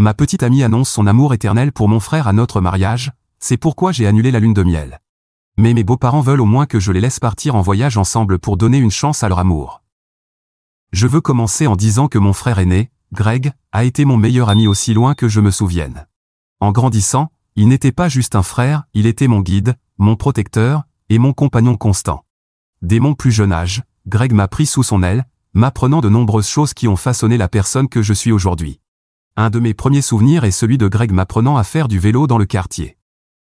Ma petite amie annonce son amour éternel pour mon frère à notre mariage, c'est pourquoi j'ai annulé la lune de miel. Mais mes beaux-parents veulent au moins que je les laisse partir en voyage ensemble pour donner une chance à leur amour. Je veux commencer en disant que mon frère aîné, Greg, a été mon meilleur ami aussi loin que je me souvienne. En grandissant, il n'était pas juste un frère, il était mon guide, mon protecteur, et mon compagnon constant. Dès mon plus jeune âge, Greg m'a pris sous son aile, m'apprenant de nombreuses choses qui ont façonné la personne que je suis aujourd'hui. Un de mes premiers souvenirs est celui de Greg m'apprenant à faire du vélo dans le quartier.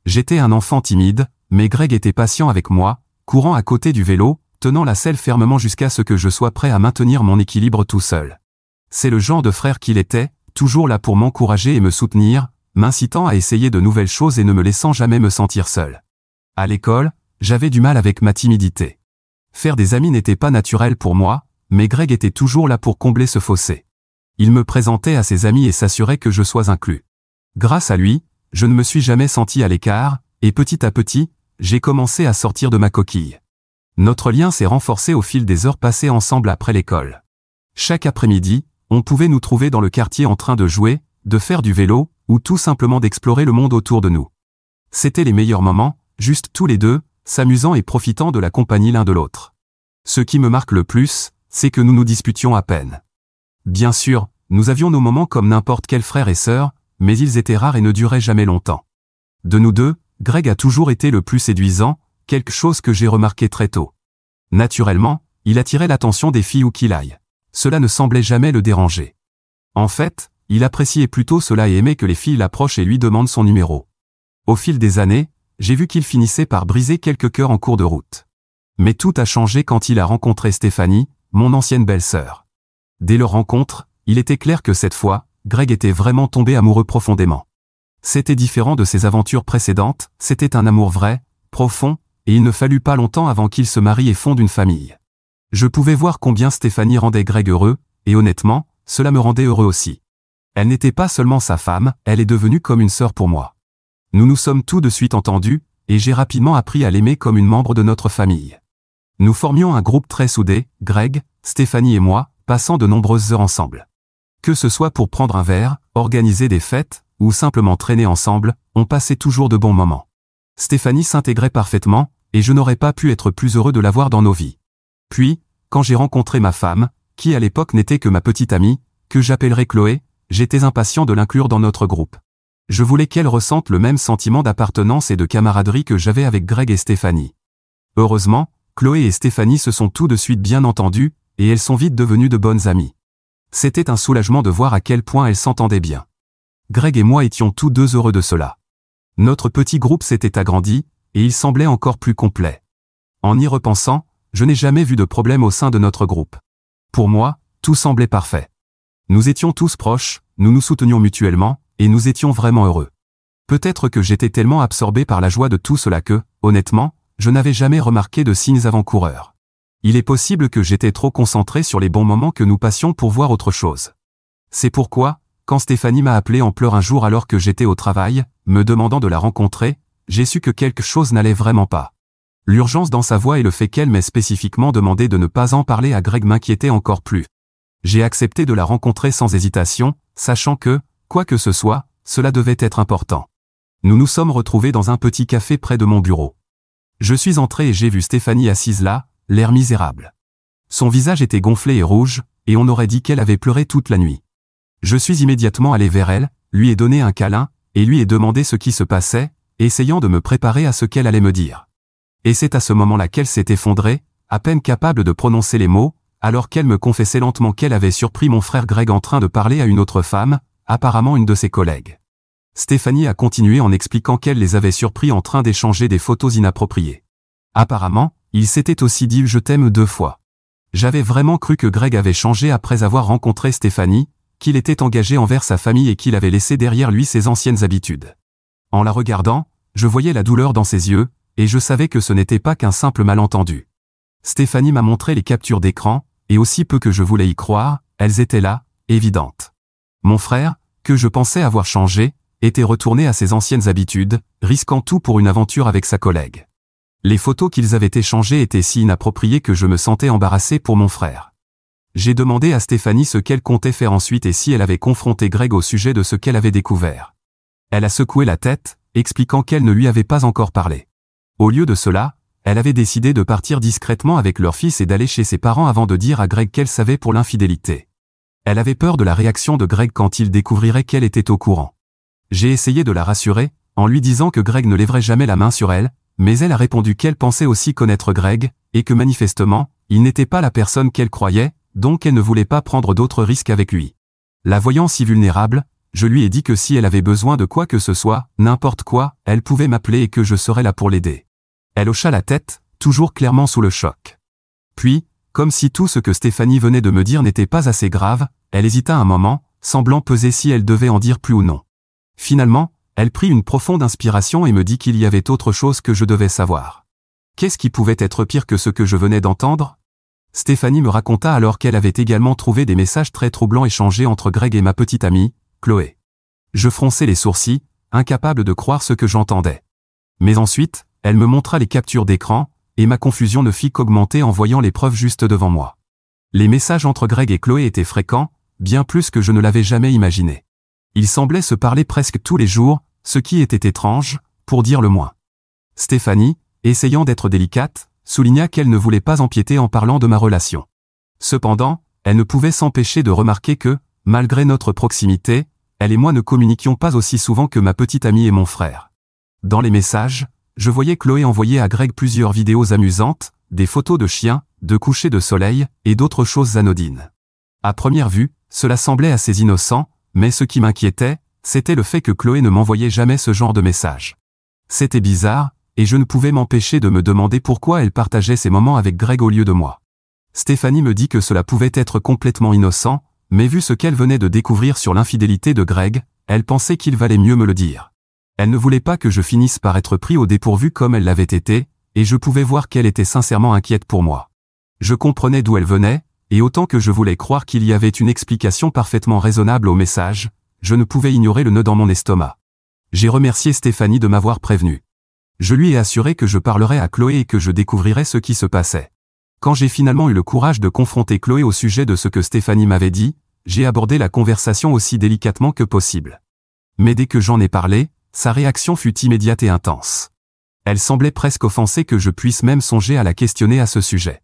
J'étais un enfant timide, mais Greg était patient avec moi, courant à côté du vélo, tenant la selle fermement jusqu'à ce que je sois prêt à maintenir mon équilibre tout seul. C'est le genre de frère qu'il était, toujours là pour m'encourager et me soutenir, m'incitant à essayer de nouvelles choses et ne me laissant jamais me sentir seul. À l'école, j'avais du mal avec ma timidité. Faire des amis n'était pas naturel pour moi, mais Greg était toujours là pour combler ce fossé. Il me présentait à ses amis et s'assurait que je sois inclus. Grâce à lui, je ne me suis jamais senti à l'écart, et petit à petit, j'ai commencé à sortir de ma coquille. Notre lien s'est renforcé au fil des heures passées ensemble après l'école. Chaque après-midi, on pouvait nous trouver dans le quartier en train de jouer, de faire du vélo, ou tout simplement d'explorer le monde autour de nous. C'étaient les meilleurs moments, juste tous les deux, s'amusant et profitant de la compagnie l'un de l'autre. Ce qui me marque le plus, c'est que nous nous disputions à peine. Bien sûr, nous avions nos moments comme n'importe quel frère et sœur, mais ils étaient rares et ne duraient jamais longtemps. De nous deux, Greg a toujours été le plus séduisant, quelque chose que j'ai remarqué très tôt. Naturellement, il attirait l'attention des filles où qu'il aille. Cela ne semblait jamais le déranger. En fait, il appréciait plutôt cela et aimait que les filles l'approchent et lui demandent son numéro. Au fil des années, j'ai vu qu'il finissait par briser quelques cœurs en cours de route. Mais tout a changé quand il a rencontré Stéphanie, mon ancienne belle-sœur. Dès leur rencontre, il était clair que cette fois, Greg était vraiment tombé amoureux profondément. C'était différent de ses aventures précédentes, c'était un amour vrai, profond, et il ne fallut pas longtemps avant qu'il se marie et fonde une famille. Je pouvais voir combien Stéphanie rendait Greg heureux, et honnêtement, cela me rendait heureux aussi. Elle n'était pas seulement sa femme, elle est devenue comme une sœur pour moi. Nous nous sommes tout de suite entendus, et j'ai rapidement appris à l'aimer comme une membre de notre famille. Nous formions un groupe très soudé, Greg, Stéphanie et moi, passant de nombreuses heures ensemble. Que ce soit pour prendre un verre, organiser des fêtes, ou simplement traîner ensemble, on passait toujours de bons moments. Stéphanie s'intégrait parfaitement, et je n'aurais pas pu être plus heureux de l'avoir dans nos vies. Puis, quand j'ai rencontré ma femme, qui à l'époque n'était que ma petite amie, que j'appellerais Chloé, j'étais impatient de l'inclure dans notre groupe. Je voulais qu'elle ressente le même sentiment d'appartenance et de camaraderie que j'avais avec Greg et Stéphanie. Heureusement, Chloé et Stéphanie se sont tout de suite bien entendues, et elles sont vite devenues de bonnes amies. C'était un soulagement de voir à quel point elles s'entendaient bien. Greg et moi étions tous deux heureux de cela. Notre petit groupe s'était agrandi, et il semblait encore plus complet. En y repensant, je n'ai jamais vu de problème au sein de notre groupe. Pour moi, tout semblait parfait. Nous étions tous proches, nous nous soutenions mutuellement, et nous étions vraiment heureux. Peut-être que j'étais tellement absorbé par la joie de tout cela que, honnêtement, je n'avais jamais remarqué de signes avant-coureurs. Il est possible que j'étais trop concentré sur les bons moments que nous passions pour voir autre chose. C'est pourquoi, quand Stéphanie m'a appelé en pleurs un jour alors que j'étais au travail, me demandant de la rencontrer, j'ai su que quelque chose n'allait vraiment pas. L'urgence dans sa voix et le fait qu'elle m'ait spécifiquement demandé de ne pas en parler à Greg m'inquiétait encore plus. J'ai accepté de la rencontrer sans hésitation, sachant que, quoi que ce soit, cela devait être important. Nous nous sommes retrouvés dans un petit café près de mon bureau. Je suis entré et j'ai vu Stéphanie assise là, l'air misérable. Son visage était gonflé et rouge, et on aurait dit qu'elle avait pleuré toute la nuit. Je suis immédiatement allé vers elle, lui ai donné un câlin, et lui ai demandé ce qui se passait, essayant de me préparer à ce qu'elle allait me dire. Et c'est à ce moment-là qu'elle s'est effondrée, à peine capable de prononcer les mots, alors qu'elle me confessait lentement qu'elle avait surpris mon frère Greg en train de parler à une autre femme, apparemment une de ses collègues. Stéphanie a continué en expliquant qu'elle les avait surpris en train d'échanger des photos inappropriées. Apparemment, il s'était aussi dit « je t'aime » 2 fois. J'avais vraiment cru que Greg avait changé après avoir rencontré Stéphanie, qu'il était engagé envers sa famille et qu'il avait laissé derrière lui ses anciennes habitudes. En la regardant, je voyais la douleur dans ses yeux, et je savais que ce n'était pas qu'un simple malentendu. Stéphanie m'a montré les captures d'écran, et aussi peu que je voulais y croire, elles étaient là, évidentes. Mon frère, que je pensais avoir changé, était retourné à ses anciennes habitudes, risquant tout pour une aventure avec sa collègue. Les photos qu'ils avaient échangées étaient si inappropriées que je me sentais embarrassé pour mon frère. J'ai demandé à Stéphanie ce qu'elle comptait faire ensuite et si elle avait confronté Greg au sujet de ce qu'elle avait découvert. Elle a secoué la tête, expliquant qu'elle ne lui avait pas encore parlé. Au lieu de cela, elle avait décidé de partir discrètement avec leur fils et d'aller chez ses parents avant de dire à Greg qu'elle savait pour l'infidélité. Elle avait peur de la réaction de Greg quand il découvrirait qu'elle était au courant. J'ai essayé de la rassurer, en lui disant que Greg ne lèverait jamais la main sur elle, mais elle a répondu qu'elle pensait aussi connaître Greg, et que manifestement, il n'était pas la personne qu'elle croyait, donc elle ne voulait pas prendre d'autres risques avec lui. La voyant si vulnérable, je lui ai dit que si elle avait besoin de quoi que ce soit, n'importe quoi, elle pouvait m'appeler et que je serais là pour l'aider. Elle hocha la tête, toujours clairement sous le choc. Puis, comme si tout ce que Stéphanie venait de me dire n'était pas assez grave, elle hésita un moment, semblant peser si elle devait en dire plus ou non. Finalement, elle prit une profonde inspiration et me dit qu'il y avait autre chose que je devais savoir. Qu'est-ce qui pouvait être pire que ce que je venais d'entendre ? Stéphanie me raconta alors qu'elle avait également trouvé des messages très troublants échangés entre Greg et ma petite amie, Chloé. Je fronçai les sourcils, incapable de croire ce que j'entendais. Mais ensuite, elle me montra les captures d'écran, et ma confusion ne fit qu'augmenter en voyant les preuves juste devant moi. Les messages entre Greg et Chloé étaient fréquents, bien plus que je ne l'avais jamais imaginé. Ils semblaient se parler presque tous les jours, ce qui était étrange, pour dire le moins. Stéphanie, essayant d'être délicate, souligna qu'elle ne voulait pas empiéter en parlant de ma relation. Cependant, elle ne pouvait s'empêcher de remarquer que, malgré notre proximité, elle et moi ne communiquions pas aussi souvent que ma petite amie et mon frère. Dans les messages, je voyais Chloé envoyer à Greg plusieurs vidéos amusantes, des photos de chiens, de couchers de soleil, et d'autres choses anodines. À première vue, cela semblait assez innocent, mais ce qui m'inquiétait, c'était le fait que Chloé ne m'envoyait jamais ce genre de messages. C'était bizarre, et je ne pouvais m'empêcher de me demander pourquoi elle partageait ces moments avec Greg au lieu de moi. Stéphanie me dit que cela pouvait être complètement innocent, mais vu ce qu'elle venait de découvrir sur l'infidélité de Greg, elle pensait qu'il valait mieux me le dire. Elle ne voulait pas que je finisse par être pris au dépourvu comme elle l'avait été, et je pouvais voir qu'elle était sincèrement inquiète pour moi. Je comprenais d'où elle venait, et autant que je voulais croire qu'il y avait une explication parfaitement raisonnable au message, je ne pouvais ignorer le nœud dans mon estomac. J'ai remercié Stéphanie de m'avoir prévenu. Je lui ai assuré que je parlerais à Chloé et que je découvrirais ce qui se passait. Quand j'ai finalement eu le courage de confronter Chloé au sujet de ce que Stéphanie m'avait dit, j'ai abordé la conversation aussi délicatement que possible. Mais dès que j'en ai parlé, sa réaction fut immédiate et intense. Elle semblait presque offensée que je puisse même songer à la questionner à ce sujet.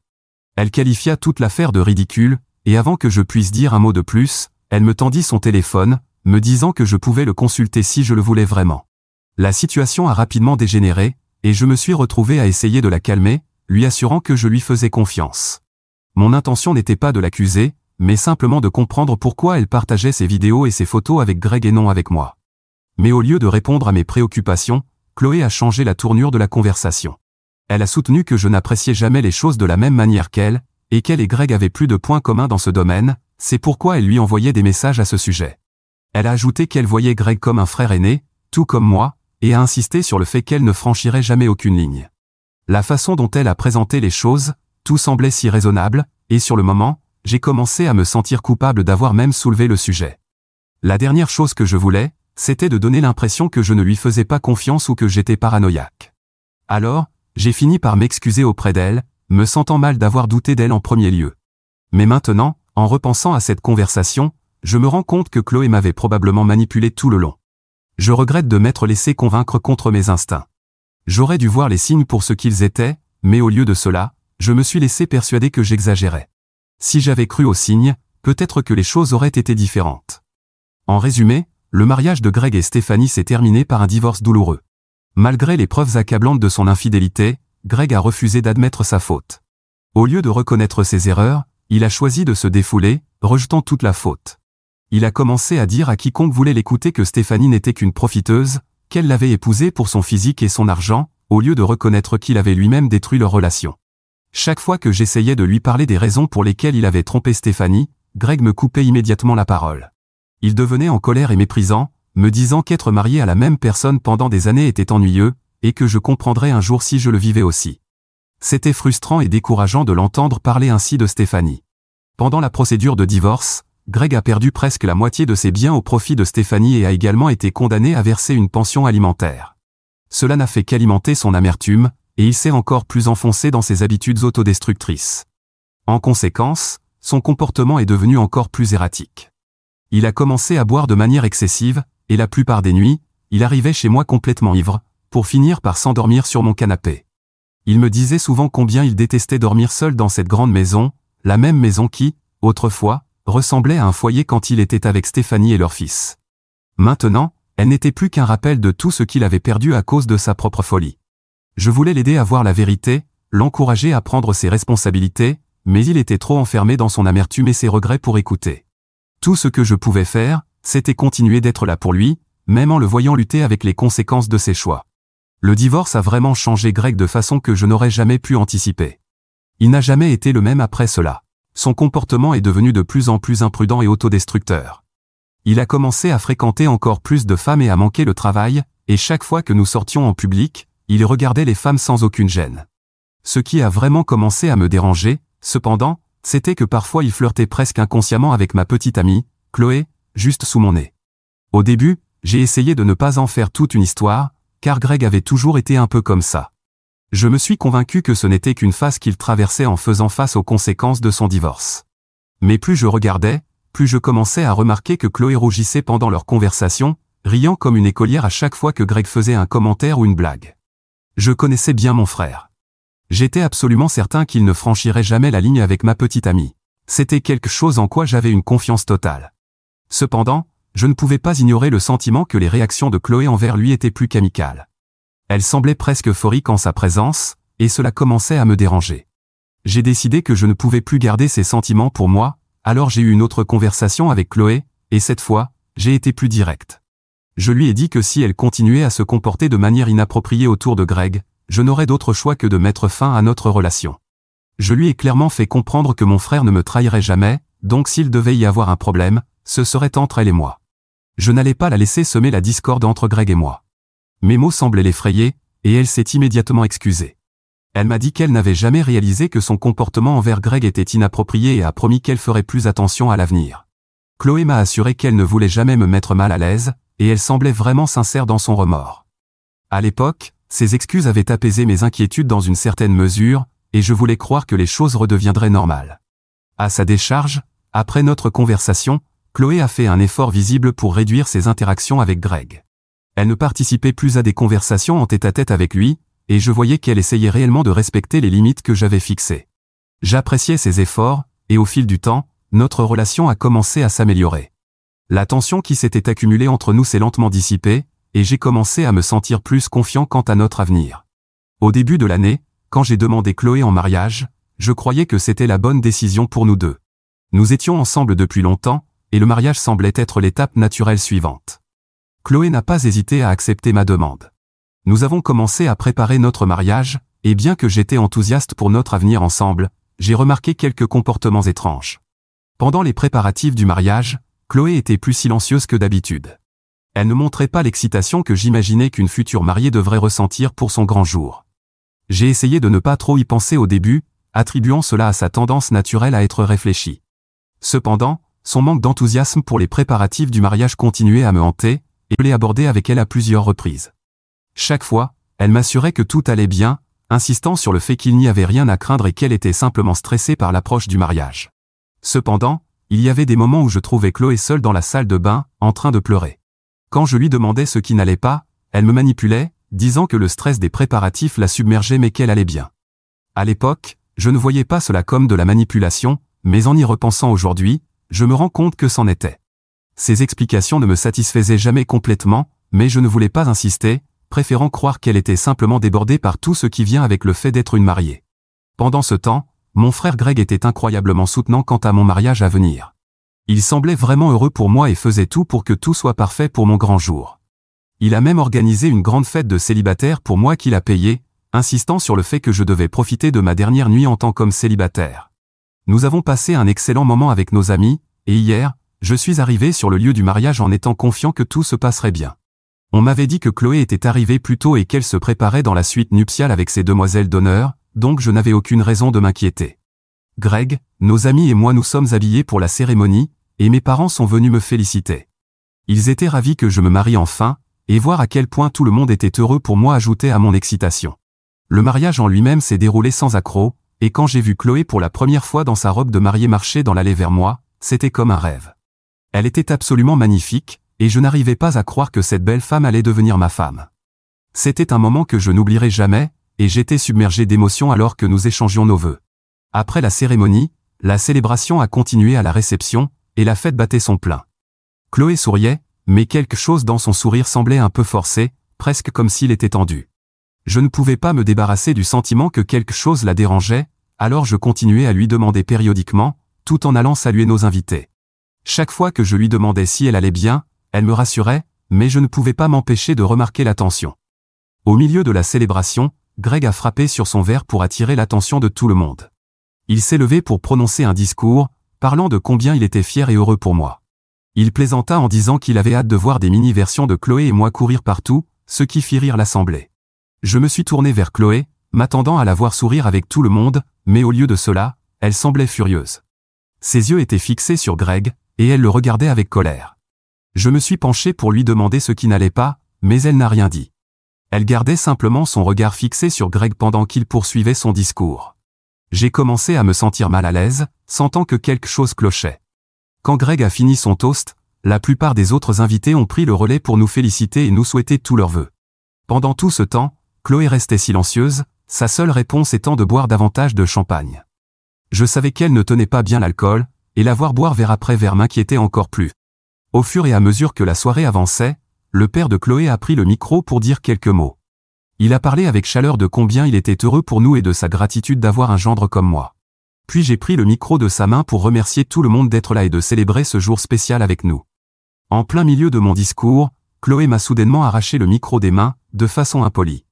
Elle qualifia toute l'affaire de ridicule, et avant que je puisse dire un mot de plus, elle me tendit son téléphone, me disant que je pouvais le consulter si je le voulais vraiment. La situation a rapidement dégénéré, et je me suis retrouvé à essayer de la calmer, lui assurant que je lui faisais confiance. Mon intention n'était pas de l'accuser, mais simplement de comprendre pourquoi elle partageait ses vidéos et ses photos avec Greg et non avec moi. Mais au lieu de répondre à mes préoccupations, Chloé a changé la tournure de la conversation. Elle a soutenu que je n'appréciais jamais les choses de la même manière qu'elle, et qu'elle et Greg avaient plus de points communs dans ce domaine, c'est pourquoi elle lui envoyait des messages à ce sujet. Elle a ajouté qu'elle voyait Greg comme un frère aîné, tout comme moi, et a insisté sur le fait qu'elle ne franchirait jamais aucune ligne. La façon dont elle a présenté les choses, tout semblait si raisonnable, et sur le moment, j'ai commencé à me sentir coupable d'avoir même soulevé le sujet. La dernière chose que je voulais, c'était de donner l'impression que je ne lui faisais pas confiance ou que j'étais paranoïaque. Alors, j'ai fini par m'excuser auprès d'elle, me sentant mal d'avoir douté d'elle en premier lieu. Mais maintenant, en repensant à cette conversation, je me rends compte que Chloé m'avait probablement manipulé tout le long. Je regrette de m'être laissé convaincre contre mes instincts. J'aurais dû voir les signes pour ce qu'ils étaient, mais au lieu de cela, je me suis laissé persuader que j'exagérais. Si j'avais cru aux signes, peut-être que les choses auraient été différentes. En résumé, le mariage de Greg et Stéphanie s'est terminé par un divorce douloureux. Malgré les preuves accablantes de son infidélité, Greg a refusé d'admettre sa faute. Au lieu de reconnaître ses erreurs, il a choisi de se défouler, rejetant toute la faute. Il a commencé à dire à quiconque voulait l'écouter que Stéphanie n'était qu'une profiteuse, qu'elle l'avait épousée pour son physique et son argent, au lieu de reconnaître qu'il avait lui-même détruit leur relation. Chaque fois que j'essayais de lui parler des raisons pour lesquelles il avait trompé Stéphanie, Greg me coupait immédiatement la parole. Il devenait en colère et méprisant, me disant qu'être marié à la même personne pendant des années était ennuyeux, et que je comprendrais un jour si je le vivais aussi. C'était frustrant et décourageant de l'entendre parler ainsi de Stéphanie. Pendant la procédure de divorce, Greg a perdu presque la moitié de ses biens au profit de Stéphanie et a également été condamné à verser une pension alimentaire. Cela n'a fait qu'alimenter son amertume, et il s'est encore plus enfoncé dans ses habitudes autodestructrices. En conséquence, son comportement est devenu encore plus erratique. Il a commencé à boire de manière excessive, et la plupart des nuits, il arrivait chez moi complètement ivre, pour finir par s'endormir sur mon canapé. Il me disait souvent combien il détestait dormir seul dans cette grande maison, la même maison qui, autrefois, ressemblait à un foyer quand il était avec Stéphanie et leur fils. Maintenant, elle n'était plus qu'un rappel de tout ce qu'il avait perdu à cause de sa propre folie. Je voulais l'aider à voir la vérité, l'encourager à prendre ses responsabilités, mais il était trop enfermé dans son amertume et ses regrets pour écouter. Tout ce que je pouvais faire, c'était continuer d'être là pour lui, même en le voyant lutter avec les conséquences de ses choix. Le divorce a vraiment changé Greg de façon que je n'aurais jamais pu anticiper. Il n'a jamais été le même après cela. Son comportement est devenu de plus en plus imprudent et autodestructeur. Il a commencé à fréquenter encore plus de femmes et à manquer le travail, et chaque fois que nous sortions en public, il regardait les femmes sans aucune gêne. Ce qui a vraiment commencé à me déranger, cependant, c'était que parfois il flirtait presque inconsciemment avec ma petite amie, Chloé, juste sous mon nez. Au début, j'ai essayé de ne pas en faire toute une histoire, car Greg avait toujours été un peu comme ça. Je me suis convaincu que ce n'était qu'une phase qu'il traversait en faisant face aux conséquences de son divorce. Mais plus je regardais, plus je commençais à remarquer que Chloé rougissait pendant leur conversation, riant comme une écolière à chaque fois que Greg faisait un commentaire ou une blague. Je connaissais bien mon frère. J'étais absolument certain qu'il ne franchirait jamais la ligne avec ma petite amie. C'était quelque chose en quoi j'avais une confiance totale. Cependant, je ne pouvais pas ignorer le sentiment que les réactions de Chloé envers lui étaient plus qu'amicales. Elle semblait presque euphorique en sa présence, et cela commençait à me déranger. J'ai décidé que je ne pouvais plus garder ces sentiments pour moi, alors j'ai eu une autre conversation avec Chloé, et cette fois, j'ai été plus direct. Je lui ai dit que si elle continuait à se comporter de manière inappropriée autour de Greg, je n'aurais d'autre choix que de mettre fin à notre relation. Je lui ai clairement fait comprendre que mon frère ne me trahirait jamais, donc s'il devait y avoir un problème, ce serait entre elle et moi. Je n'allais pas la laisser semer la discorde entre Greg et moi. Mes mots semblaient l'effrayer, et elle s'est immédiatement excusée. Elle m'a dit qu'elle n'avait jamais réalisé que son comportement envers Greg était inapproprié et a promis qu'elle ferait plus attention à l'avenir. Chloé m'a assuré qu'elle ne voulait jamais me mettre mal à l'aise, et elle semblait vraiment sincère dans son remords. À l'époque, ces excuses avaient apaisé mes inquiétudes dans une certaine mesure, et je voulais croire que les choses redeviendraient normales. À sa décharge, après notre conversation, Chloé a fait un effort visible pour réduire ses interactions avec Greg. Elle ne participait plus à des conversations en tête-à-tête avec lui, et je voyais qu'elle essayait réellement de respecter les limites que j'avais fixées. J'appréciais ses efforts, et au fil du temps, notre relation a commencé à s'améliorer. La tension qui s'était accumulée entre nous s'est lentement dissipée, et j'ai commencé à me sentir plus confiant quant à notre avenir. Au début de l'année, quand j'ai demandé Chloé en mariage, je croyais que c'était la bonne décision pour nous deux. Nous étions ensemble depuis longtemps, et le mariage semblait être l'étape naturelle suivante. Chloé n'a pas hésité à accepter ma demande. Nous avons commencé à préparer notre mariage, et bien que j'étais enthousiaste pour notre avenir ensemble, j'ai remarqué quelques comportements étranges. Pendant les préparatifs du mariage, Chloé était plus silencieuse que d'habitude. Elle ne montrait pas l'excitation que j'imaginais qu'une future mariée devrait ressentir pour son grand jour. J'ai essayé de ne pas trop y penser au début, attribuant cela à sa tendance naturelle à être réfléchie. Cependant, son manque d'enthousiasme pour les préparatifs du mariage continuait à me hanter, et je l'ai abordé avec elle à plusieurs reprises. Chaque fois, elle m'assurait que tout allait bien, insistant sur le fait qu'il n'y avait rien à craindre et qu'elle était simplement stressée par l'approche du mariage. Cependant, il y avait des moments où je trouvais Chloé seule dans la salle de bain, en train de pleurer. Quand je lui demandais ce qui n'allait pas, elle me manipulait, disant que le stress des préparatifs la submergeait mais qu'elle allait bien. À l'époque, je ne voyais pas cela comme de la manipulation, mais en y repensant aujourd'hui, je me rends compte que c'en était. Ces explications ne me satisfaisaient jamais complètement, mais je ne voulais pas insister, préférant croire qu'elle était simplement débordée par tout ce qui vient avec le fait d'être une mariée. Pendant ce temps, mon frère Greg était incroyablement soutenant quant à mon mariage à venir. Il semblait vraiment heureux pour moi et faisait tout pour que tout soit parfait pour mon grand jour. Il a même organisé une grande fête de célibataire pour moi qu'il a payée, insistant sur le fait que je devais profiter de ma dernière nuit en tant qu'homme célibataire. Nous avons passé un excellent moment avec nos amis, et hier, je suis arrivé sur le lieu du mariage en étant confiant que tout se passerait bien. On m'avait dit que Chloé était arrivée plus tôt et qu'elle se préparait dans la suite nuptiale avec ses demoiselles d'honneur, donc je n'avais aucune raison de m'inquiéter. Greg, nos amis et moi nous sommes habillés pour la cérémonie, et mes parents sont venus me féliciter. Ils étaient ravis que je me marie enfin, et voir à quel point tout le monde était heureux pour moi ajoutait à mon excitation. Le mariage en lui-même s'est déroulé sans accroc, et quand j'ai vu Chloé pour la première fois dans sa robe de mariée marcher dans l'allée vers moi, c'était comme un rêve. Elle était absolument magnifique, et je n'arrivais pas à croire que cette belle femme allait devenir ma femme. C'était un moment que je n'oublierai jamais, et j'étais submergé d'émotions alors que nous échangions nos vœux. Après la cérémonie, la célébration a continué à la réception, et la fête battait son plein. Chloé souriait, mais quelque chose dans son sourire semblait un peu forcé, presque comme s'il était tendu. Je ne pouvais pas me débarrasser du sentiment que quelque chose la dérangeait, alors je continuais à lui demander périodiquement, tout en allant saluer nos invités. Chaque fois que je lui demandais si elle allait bien, elle me rassurait, mais je ne pouvais pas m'empêcher de remarquer la tension. Au milieu de la célébration, Greg a frappé sur son verre pour attirer l'attention de tout le monde. Il s'est levé pour prononcer un discours, parlant de combien il était fier et heureux pour moi. Il plaisanta en disant qu'il avait hâte de voir des mini-versions de Chloé et moi courir partout, ce qui fit rire l'assemblée. Je me suis tourné vers Chloé, m'attendant à la voir sourire avec tout le monde, mais au lieu de cela, elle semblait furieuse. Ses yeux étaient fixés sur Greg, et elle le regardait avec colère. Je me suis penché pour lui demander ce qui n'allait pas, mais elle n'a rien dit. Elle gardait simplement son regard fixé sur Greg pendant qu'il poursuivait son discours. J'ai commencé à me sentir mal à l'aise, sentant que quelque chose clochait. Quand Greg a fini son toast, la plupart des autres invités ont pris le relais pour nous féliciter et nous souhaiter tous leurs vœux. Pendant tout ce temps, Chloé restait silencieuse, sa seule réponse étant de boire davantage de champagne. Je savais qu'elle ne tenait pas bien l'alcool, et la voir boire verre après verre m'inquiétait encore plus. Au fur et à mesure que la soirée avançait, le père de Chloé a pris le micro pour dire quelques mots. Il a parlé avec chaleur de combien il était heureux pour nous et de sa gratitude d'avoir un gendre comme moi. Puis j'ai pris le micro de sa main pour remercier tout le monde d'être là et de célébrer ce jour spécial avec nous. En plein milieu de mon discours, Chloé m'a soudainement arraché le micro des mains, de façon impolie.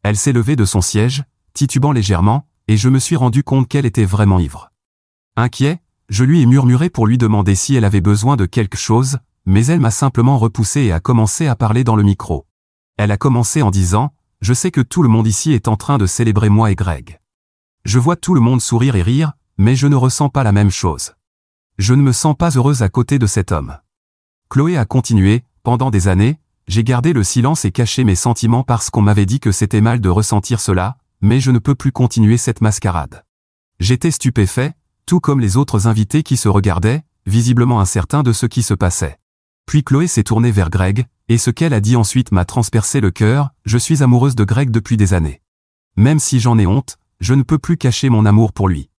Elle s'est levée de son siège, titubant légèrement, et je me suis rendu compte qu'elle était vraiment ivre. Inquiet, je lui ai murmuré pour lui demander si elle avait besoin de quelque chose, mais elle m'a simplement repoussé et a commencé à parler dans le micro. Elle a commencé en disant « Je sais que tout le monde ici est en train de célébrer moi et Greg. Je vois tout le monde sourire et rire, mais je ne ressens pas la même chose. Je ne me sens pas heureuse à côté de cet homme. » Chloé a continué, pendant des années, j'ai gardé le silence et caché mes sentiments parce qu'on m'avait dit que c'était mal de ressentir cela, mais je ne peux plus continuer cette mascarade. J'étais stupéfait, tout comme les autres invités qui se regardaient, visiblement incertains de ce qui se passait. Puis Chloé s'est tournée vers Greg, et ce qu'elle a dit ensuite m'a transpercé le cœur, je suis amoureuse de Greg depuis des années. Même si j'en ai honte, je ne peux plus cacher mon amour pour lui.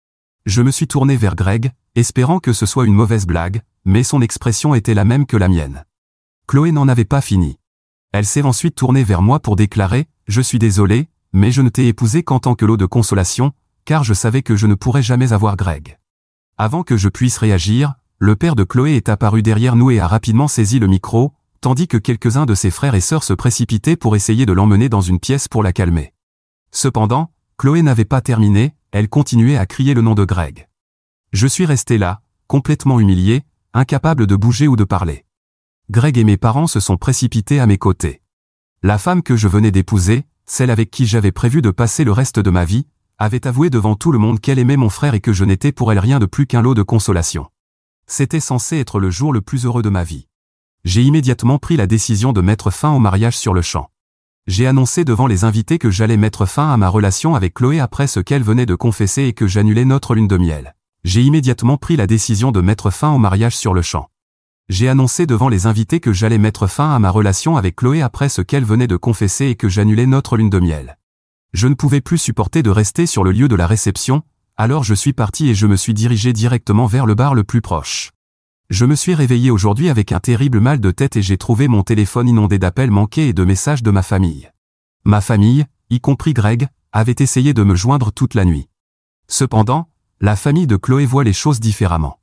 Je me suis tourné vers Greg, espérant que ce soit une mauvaise blague, mais son expression était la même que la mienne. Chloé n'en avait pas fini. Elle s'est ensuite tournée vers moi pour déclarer « Je suis désolée, mais je ne t'ai épousé qu'en tant que lot de consolation, car je savais que je ne pourrais jamais avoir Greg. » Avant que je puisse réagir, le père de Chloé est apparu derrière nous et a rapidement saisi le micro, tandis que quelques-uns de ses frères et sœurs se précipitaient pour essayer de l'emmener dans une pièce pour la calmer. Cependant, Chloé n'avait pas terminé, elle continuait à crier le nom de Greg. Je suis resté là, complètement humilié, incapable de bouger ou de parler. Greg et mes parents se sont précipités à mes côtés. La femme que je venais d'épouser, celle avec qui j'avais prévu de passer le reste de ma vie, avait avoué devant tout le monde qu'elle aimait mon frère et que je n'étais pour elle rien de plus qu'un lot de consolation. C'était censé être le jour le plus heureux de ma vie. J'ai immédiatement pris la décision de mettre fin au mariage sur le champ. J'ai annoncé devant les invités que j'allais mettre fin à ma relation avec Chloé après ce qu'elle venait de confesser et que j'annulais notre lune de miel. J'ai immédiatement pris la décision de mettre fin au mariage sur le champ. J'ai annoncé devant les invités que j'allais mettre fin à ma relation avec Chloé après ce qu'elle venait de confesser et que j'annulais notre lune de miel. Je ne pouvais plus supporter de rester sur le lieu de la réception, alors je suis parti et je me suis dirigé directement vers le bar le plus proche. Je me suis réveillé aujourd'hui avec un terrible mal de tête et j'ai trouvé mon téléphone inondé d'appels manqués et de messages de ma famille. Ma famille, y compris Greg, avait essayé de me joindre toute la nuit. Cependant, la famille de Chloé voit les choses différemment.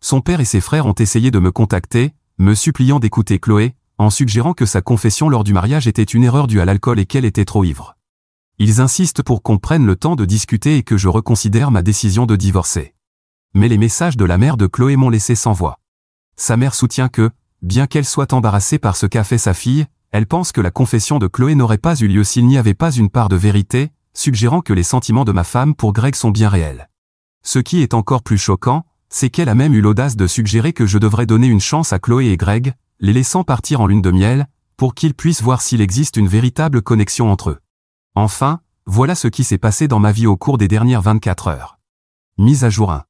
Son père et ses frères ont essayé de me contacter, me suppliant d'écouter Chloé, en suggérant que sa confession lors du mariage était une erreur due à l'alcool et qu'elle était trop ivre. Ils insistent pour qu'on prenne le temps de discuter et que je reconsidère ma décision de divorcer. Mais les messages de la mère de Chloé m'ont laissé sans voix. Sa mère soutient que, bien qu'elle soit embarrassée par ce qu'a fait sa fille, elle pense que la confession de Chloé n'aurait pas eu lieu s'il n'y avait pas une part de vérité, suggérant que les sentiments de ma femme pour Greg sont bien réels. Ce qui est encore plus choquant, c'est qu'elle a même eu l'audace de suggérer que je devrais donner une chance à Chloé et Greg, les laissant partir en lune de miel, pour qu'ils puissent voir s'il existe une véritable connexion entre eux. Enfin, Voilà ce qui s'est passé dans ma vie au cours des dernières 24 heures. Mise à jour 1.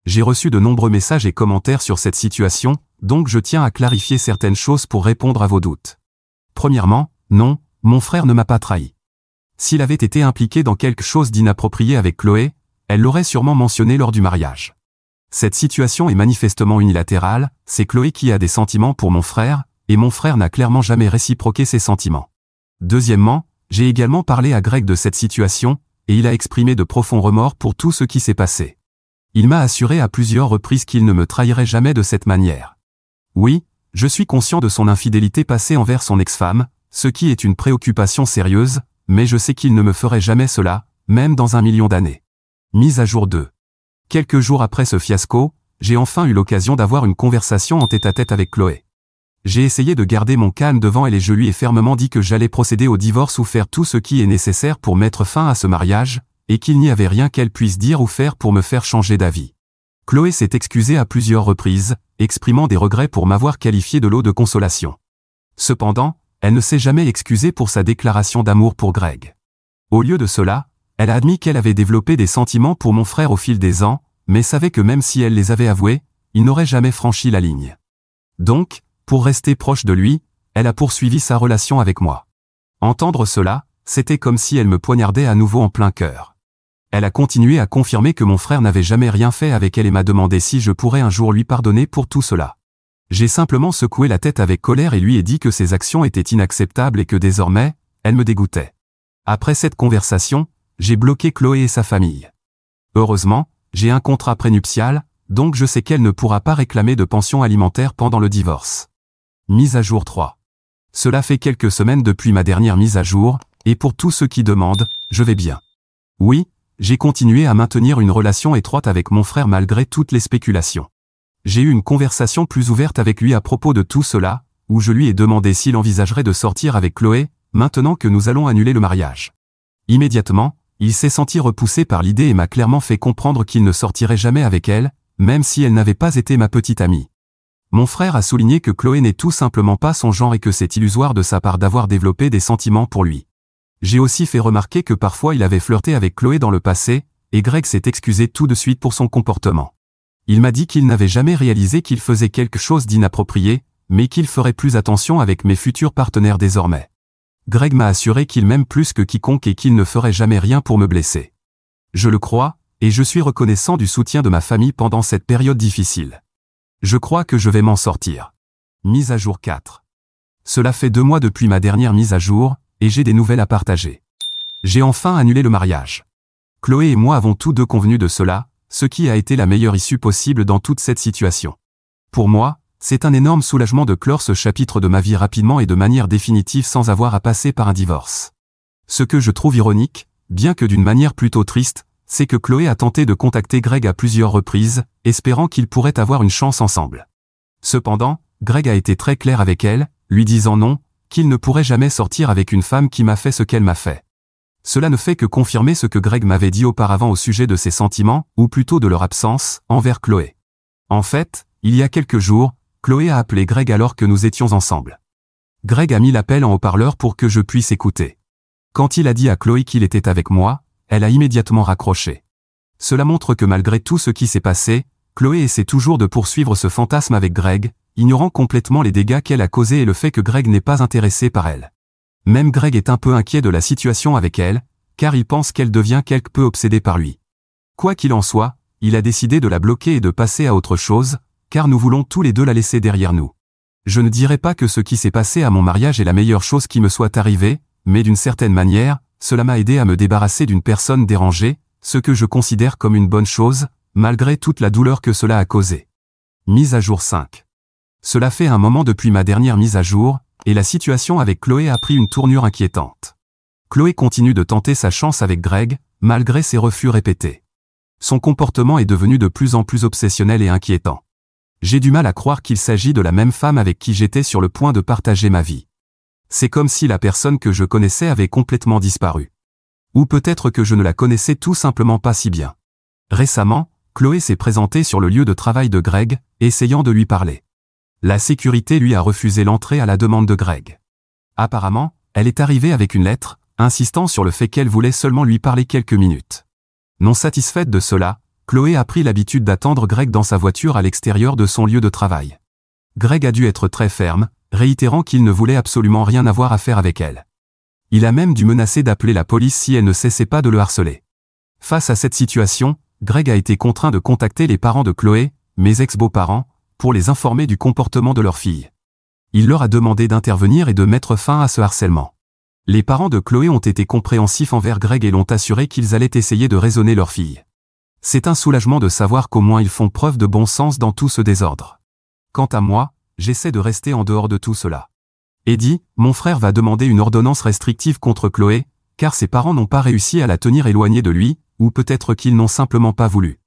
J'ai reçu de nombreux messages et commentaires sur cette situation, donc je tiens à clarifier certaines choses pour répondre à vos doutes. Premièrement, non, mon frère ne m'a pas trahi. S'il avait été impliqué dans quelque chose d'inapproprié avec Chloé, elle l'aurait sûrement mentionné lors du mariage. Cette situation est manifestement unilatérale, c'est Chloé qui a des sentiments pour mon frère, et mon frère n'a clairement jamais réciproqué ses sentiments. Deuxièmement, j'ai également parlé à Greg de cette situation, et il a exprimé de profonds remords pour tout ce qui s'est passé. Il m'a assuré à plusieurs reprises qu'il ne me trahirait jamais de cette manière. Oui, je suis conscient de son infidélité passée envers son ex-femme, ce qui est une préoccupation sérieuse, mais je sais qu'il ne me ferait jamais cela, même dans 1 million d'années. Mise à jour 2. Quelques jours après ce fiasco, j'ai enfin eu l'occasion d'avoir une conversation en tête-à-tête avec Chloé. J'ai essayé de garder mon calme devant elle et je lui ai fermement dit que j'allais procéder au divorce ou faire tout ce qui est nécessaire pour mettre fin à ce mariage, et qu'il n'y avait rien qu'elle puisse dire ou faire pour me faire changer d'avis. Chloé s'est excusée à plusieurs reprises, exprimant des regrets pour m'avoir qualifié de lot de consolation. Cependant, elle ne s'est jamais excusée pour sa déclaration d'amour pour Greg. Au lieu de cela, elle a admis qu'elle avait développé des sentiments pour mon frère au fil des ans, mais savait que même si elle les avait avoués, il n'aurait jamais franchi la ligne. Donc, pour rester proche de lui, elle a poursuivi sa relation avec moi. Entendre cela, c'était comme si elle me poignardait à nouveau en plein cœur. Elle a continué à confirmer que mon frère n'avait jamais rien fait avec elle et m'a demandé si je pourrais un jour lui pardonner pour tout cela. J'ai simplement secoué la tête avec colère et lui ai dit que ses actions étaient inacceptables et que désormais, elle me dégoûtait. Après cette conversation, j'ai bloqué Chloé et sa famille. Heureusement, j'ai un contrat prénuptial, donc je sais qu'elle ne pourra pas réclamer de pension alimentaire pendant le divorce. Mise à jour 3. Cela fait quelques semaines depuis ma dernière mise à jour, et pour tous ceux qui demandent, je vais bien. Oui, j'ai continué à maintenir une relation étroite avec mon frère malgré toutes les spéculations. J'ai eu une conversation plus ouverte avec lui à propos de tout cela, où je lui ai demandé s'il envisagerait de sortir avec Chloé, maintenant que nous allons annuler le mariage. Immédiatement, il s'est senti repoussé par l'idée et m'a clairement fait comprendre qu'il ne sortirait jamais avec elle, même si elle n'avait pas été ma petite amie. Mon frère a souligné que Chloé n'est tout simplement pas son genre et que c'est illusoire de sa part d'avoir développé des sentiments pour lui. J'ai aussi fait remarquer que parfois il avait flirté avec Chloé dans le passé, et Greg s'est excusé tout de suite pour son comportement. Il m'a dit qu'il n'avait jamais réalisé qu'il faisait quelque chose d'inapproprié, mais qu'il ferait plus attention avec mes futurs partenaires désormais. Greg m'a assuré qu'il m'aime plus que quiconque et qu'il ne ferait jamais rien pour me blesser. Je le crois, et je suis reconnaissant du soutien de ma famille pendant cette période difficile. Je crois que je vais m'en sortir. Mise à jour 4. Cela fait 2 mois depuis ma dernière mise à jour, et j'ai des nouvelles à partager. J'ai enfin annulé le mariage. Chloé et moi avons tous deux convenu de cela, ce qui a été la meilleure issue possible dans toute cette situation. Pour moi, c'est un énorme soulagement de clore ce chapitre de ma vie rapidement et de manière définitive sans avoir à passer par un divorce. Ce que je trouve ironique, bien que d'une manière plutôt triste, c'est que Chloé a tenté de contacter Greg à plusieurs reprises, espérant qu'ils pourraient avoir une chance ensemble. Cependant, Greg a été très clair avec elle, lui disant non, qu'il ne pourrait jamais sortir avec une femme qui m'a fait ce qu'elle m'a fait. Cela ne fait que confirmer ce que Greg m'avait dit auparavant au sujet de ses sentiments, ou plutôt de leur absence, envers Chloé. En fait, il y a quelques jours, Chloé a appelé Greg alors que nous étions ensemble. Greg a mis l'appel en haut-parleur pour que je puisse écouter. Quand il a dit à Chloé qu'il était avec moi, elle a immédiatement raccroché. Cela montre que malgré tout ce qui s'est passé, Chloé essaie toujours de poursuivre ce fantasme avec Greg, ignorant complètement les dégâts qu'elle a causés et le fait que Greg n'est pas intéressé par elle. Même Greg est un peu inquiet de la situation avec elle, car il pense qu'elle devient quelque peu obsédée par lui. Quoi qu'il en soit, il a décidé de la bloquer et de passer à autre chose, car nous voulons tous les deux la laisser derrière nous. Je ne dirais pas que ce qui s'est passé à mon mariage est la meilleure chose qui me soit arrivée, mais d'une certaine manière, cela m'a aidé à me débarrasser d'une personne dérangée, ce que je considère comme une bonne chose, malgré toute la douleur que cela a causée. Mise à jour 5. Cela fait un moment depuis ma dernière mise à jour, et la situation avec Chloé a pris une tournure inquiétante. Chloé continue de tenter sa chance avec Greg, malgré ses refus répétés. Son comportement est devenu de plus en plus obsessionnel et inquiétant. J'ai du mal à croire qu'il s'agit de la même femme avec qui j'étais sur le point de partager ma vie. C'est comme si la personne que je connaissais avait complètement disparu. Ou peut-être que je ne la connaissais tout simplement pas si bien. Récemment, Chloé s'est présentée sur le lieu de travail de Greg, essayant de lui parler. La sécurité lui a refusé l'entrée à la demande de Greg. Apparemment, elle est arrivée avec une lettre, insistant sur le fait qu'elle voulait seulement lui parler quelques minutes. Non satisfaite de cela, Chloé a pris l'habitude d'attendre Greg dans sa voiture à l'extérieur de son lieu de travail. Greg a dû être très ferme, réitérant qu'il ne voulait absolument rien avoir à faire avec elle. Il a même dû menacer d'appeler la police si elle ne cessait pas de le harceler. Face à cette situation, Greg a été contraint de contacter les parents de Chloé, mes ex-beaux-parents, pour les informer du comportement de leur fille. Il leur a demandé d'intervenir et de mettre fin à ce harcèlement. Les parents de Chloé ont été compréhensifs envers Greg et l'ont assuré qu'ils allaient essayer de raisonner leur fille. C'est un soulagement de savoir qu'au moins ils font preuve de bon sens dans tout ce désordre. Quant à moi, j'essaie de rester en dehors de tout cela. Eddie, mon frère va demander une ordonnance restrictive contre Chloé, car ses parents n'ont pas réussi à la tenir éloignée de lui, ou peut-être qu'ils n'ont simplement pas voulu.